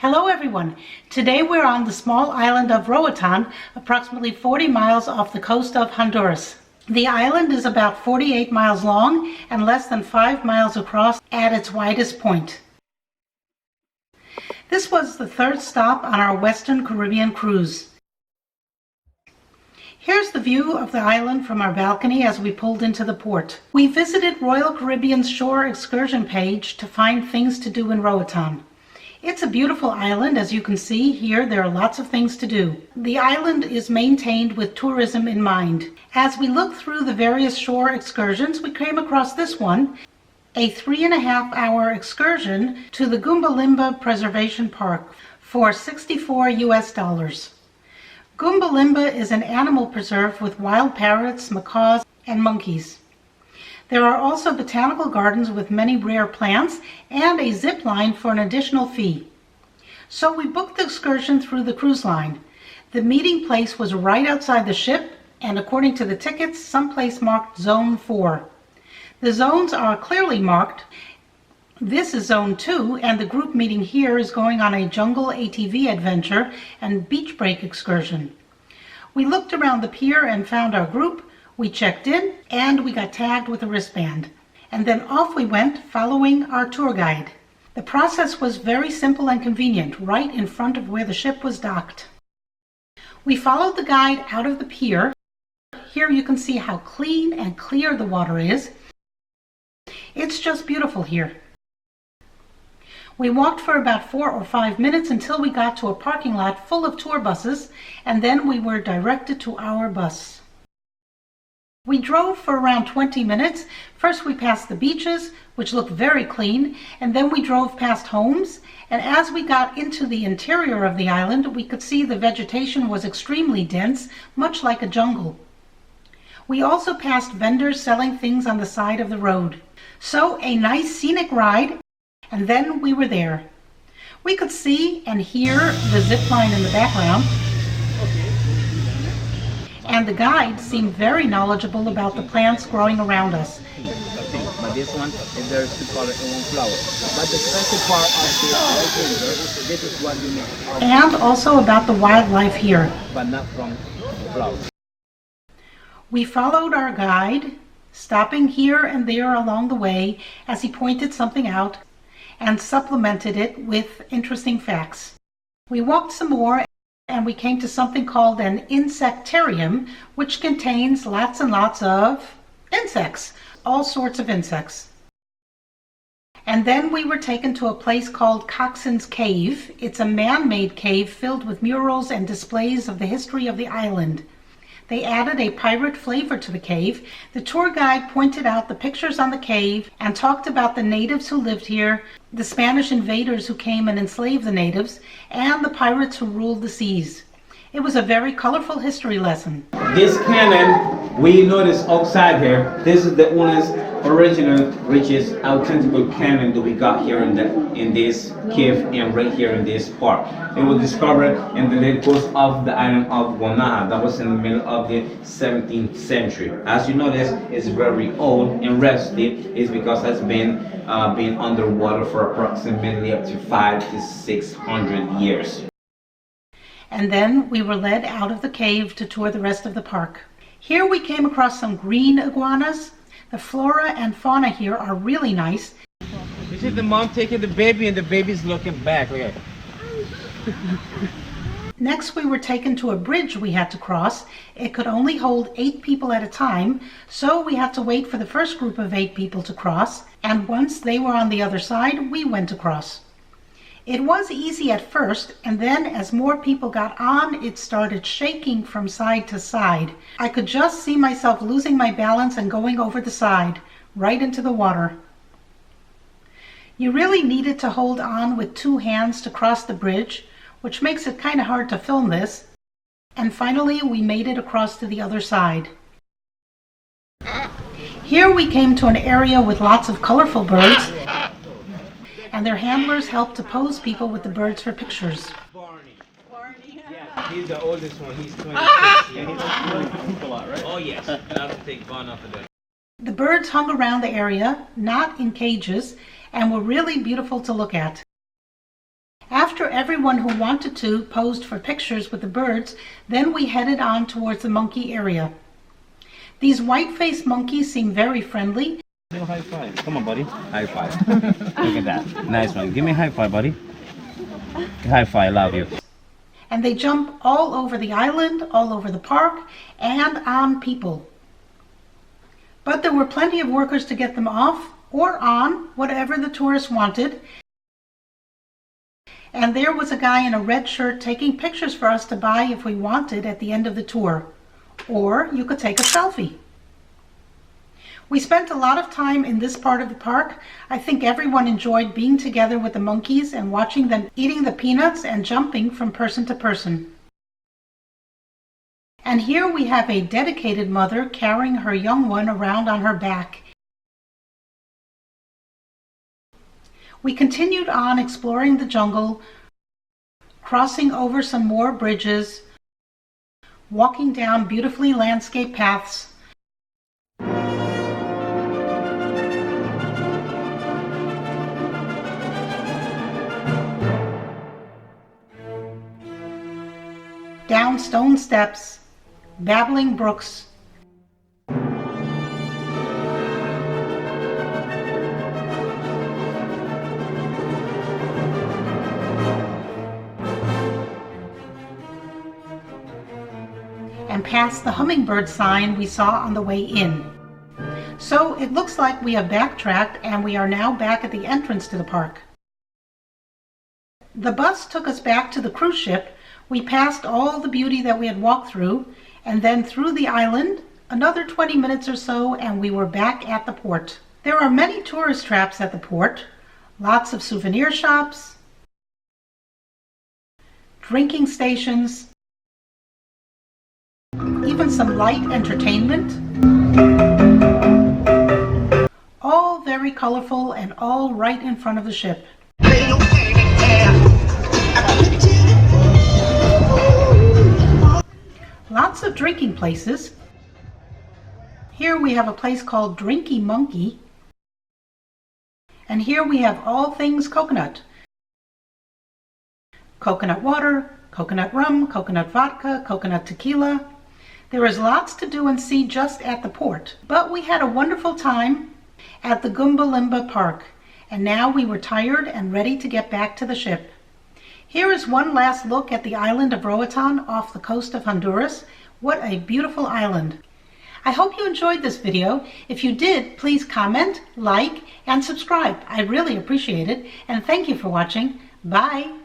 Hello everyone. Today we're on the small island of Roatan, approximately 40 miles off the coast of Honduras. The island is about 48 miles long and less than 5 miles across at its widest point. This was the third stop on our Western Caribbean cruise. Here's the view of the island from our balcony as we pulled into the port. We visited Royal Caribbean's shore excursion page to find things to do in Roatan. It's a beautiful island. As you can see here, there are lots of things to do. The island is maintained with tourism in mind. As we looked through the various shore excursions, we came across this one, a 3.5-hour excursion to the Gumbalimba Preservation Park for $64 US. Gumbalimba is an animal preserve with wild parrots, macaws, and monkeys. There are also botanical gardens with many rare plants and a zip line for an additional fee. So we booked the excursion through the cruise line. The meeting place was right outside the ship, and according to the tickets, someplace marked Zone 4. The zones are clearly marked. This is Zone 2, and the group meeting here is going on a jungle ATV adventure and beach break excursion. We looked around the pier and found our group. We checked in and we got tagged with a wristband. And then off we went, following our tour guide. The process was very simple and convenient, right in front of where the ship was docked. We followed the guide out of the pier. Here you can see how clean and clear the water is. It's just beautiful here. We walked for about 4 or 5 minutes until we got to a parking lot full of tour buses, and then we were directed to our bus. We drove for around 20 minutes. First we passed the beaches, which looked very clean, and then we drove past homes, and as we got into the interior of the island, we could see the vegetation was extremely dense, much like a jungle. We also passed vendors selling things on the side of the road. So a nice scenic ride, and then we were there. We could see and hear the zip line in the background. And the guide seemed very knowledgeable about the plants growing around us. But this one, there's two colors in one flower. But the special part of this is what you make. And also about the wildlife here. But not from flowers. We followed our guide, stopping here and there along the way as he pointed something out and supplemented it with interesting facts. We walked some more and we came to something called an insectarium, which contains lots and lots of insects, all sorts of insects. And then we were taken to a place called Coxswain's Cave. It's a man-made cave filled with murals and displays of the history of the island. They added a pirate flavor to the cave. The tour guide pointed out the pictures on the cave and talked about the natives who lived here, the Spanish invaders who came and enslaved the natives, and the pirates who ruled the seas. It was a very colorful history lesson. This cannon, we noticed outside here, this is the only original, richest, authentic cannon that we got here in this cave and right here in this park. It was discovered in the late coast of the island of Iguanas. That was in the middle of the 17th century. As you notice, it's very old and rusty. It's because it's been underwater for approximately up to 500 to 600 years. And then we were led out of the cave to tour the rest of the park. Here we came across some green iguanas. The flora and fauna here are really nice. This is the mom taking the baby and the baby's looking back. Look at it. Next we were taken to a bridge we had to cross. It could only hold 8 people at a time, so we had to wait for the first group of 8 people to cross, and once they were on the other side, we went across. It was easy at first, and then as more people got on, it started shaking from side to side. I could just see myself losing my balance and going over the side, right into the water. You really needed to hold on with 2 hands to cross the bridge, which makes it kind of hard to film this. And finally, we made it across to the other side. Here we came to an area with lots of colorful birds, and their handlers helped to pose people with the birds for pictures. Barney. Yeah, he's the oldest one. He's 26. Yeah, he's really poop a lot, right? Oh yes. I have to take Barney off of there. The birds hung around the area, not in cages, and were really beautiful to look at. After everyone who wanted to posed for pictures with the birds, then we headed on towards the monkey area. These white-faced monkeys seem very friendly. Little high five. Come on, buddy. High five. Look at that. Nice one. Give me a high five, buddy. High five. Love you. And they jump all over the island, all over the park, and on people. But there were plenty of workers to get them off or on, whatever the tourists wanted. And there was a guy in a red shirt taking pictures for us to buy if we wanted at the end of the tour. Or you could take a selfie. We spent a lot of time in this part of the park. I think everyone enjoyed being together with the monkeys and watching them eating the peanuts and jumping from person to person. And here we have a dedicated mother carrying her young one around on her back. We continued on exploring the jungle, crossing over some more bridges, walking down beautifully landscaped paths, down stone steps, babbling brooks, and past the hummingbird sign we saw on the way in. So it looks like we have backtracked and we are now back at the entrance to the park. The bus took us back to the cruise ship. We passed all the beauty that we had walked through, and then through the island, another 20 minutes or so, and we were back at the port. There are many tourist traps at the port, lots of souvenir shops, drinking stations, even some light entertainment. All very colorful and all right in front of the ship. Lots of drinking places. Here we have a place called Drinky Monkey. And here we have all things coconut. Coconut water, coconut rum, coconut vodka, coconut tequila. There is lots to do and see just at the port. But we had a wonderful time at the Gumbalimba Park. And now we were tired and ready to get back to the ship. Here is one last look at the island of Roatan off the coast of Honduras. What a beautiful island. I hope you enjoyed this video. If you did, please comment, like, and subscribe. I really appreciate it. And thank you for watching. Bye.